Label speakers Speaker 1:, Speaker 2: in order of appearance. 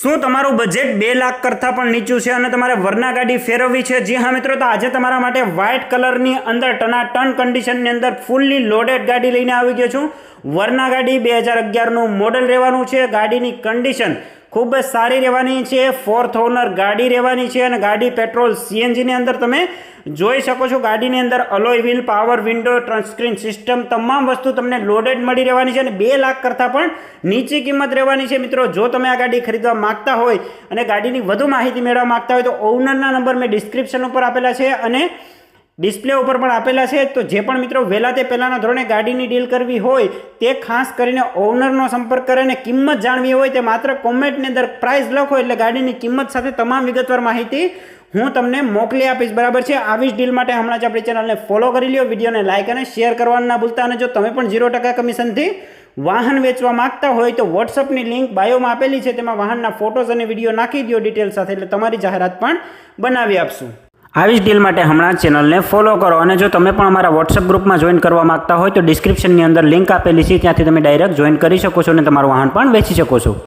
Speaker 1: શું તમારું બજેટ 2 લાખ કરતાં પણ નીચું છે અને તમારે વરના ગાડી ફેરવવી છે? જી હા મિત્રો, તો આજે તમારા માટે વ્હાઇટ કલરની અંદર ટનાટન કન્ડિશનની અંદર ફૂલ્લી લોડેડ ગાડી લઈને આવી ગયો છું. વરના ગાડી 2011નું મોડલ રહેવાનું છે. ગાડીની કન્ડિશન ખૂબ જ સારી રહેવાની છે. 4th ઓનર ગાડી રહેવાની છે અને ગાડી પેટ્રોલ સીએનજીની અંદર તમે જોઈ શકો છો. ગાડીની અંદર અલોય wheel, power window, touchscreen system તમામ વસ્તુ તમને લોડેડ મળી રહેવાની છે અને 2 લાખ કરતાં પણ નીચી કિંમત રહેવાની છે. મિત્રો, જો તમે આ ગાડી ખરીદવા માગતા હોય અને ગાડીની વધુ માહિતી મેળવવા માગતા હોય તો ઓનરના નંબર મેં ડિસ્ક્રિપ્શન ઉપર આપેલા છે અને ડિસ્પ્લે ઉપર પણ આપેલા છે. તો જે પણ મિત્રો વહેલા તે પહેલાંના ધોરણે ગાડીની ડીલ કરવી હોય તે ખાસ કરીને ઓનરનો સંપર્ક કરે અને કિંમત જાણવી હોય તે માત્ર કોમેન્ટની અંદર પ્રાઇસ લખો એટલે ગાડીની કિંમત સાથે તમામ વિગતવાર માહિતી હું તમને મોકલી આપીશ. બરાબર છે? આવી જ ડીલ માટે હમણાં જ આપણી ચેનલને ફોલો કરી લ્યો, વિડીયોને લાઇક અને શેર કરવાનું ના ભૂલતા. અને જો તમે પણ 0% કમિશનથી વાહન વેચવા માંગતા હોય તો વોટ્સઅપની લિંક બાયોમાં આપેલી છે, તેમાં વાહનના ફોટોઝ અને વિડીયો નાખી દો ડિટેલ સાથે, એટલે તમારી જાહેરાત પણ બનાવી આપશું. આવી જ ડીલ માટે હમણાં જ ચેનલને ફોલો કરો. અને જો તમે પણ અમારા વોટ્સઅપ ગ્રુપમાં જોઈન કરવા માંગતા હોય તો ડિસ્ક્રિપ્શનની અંદર લિંક આપેલી છે, ત્યાંથી તમે ડાયરેક્ટ જોઈન કરી શકો છો અને તમારું વાહન પણ વેચી શકો છો.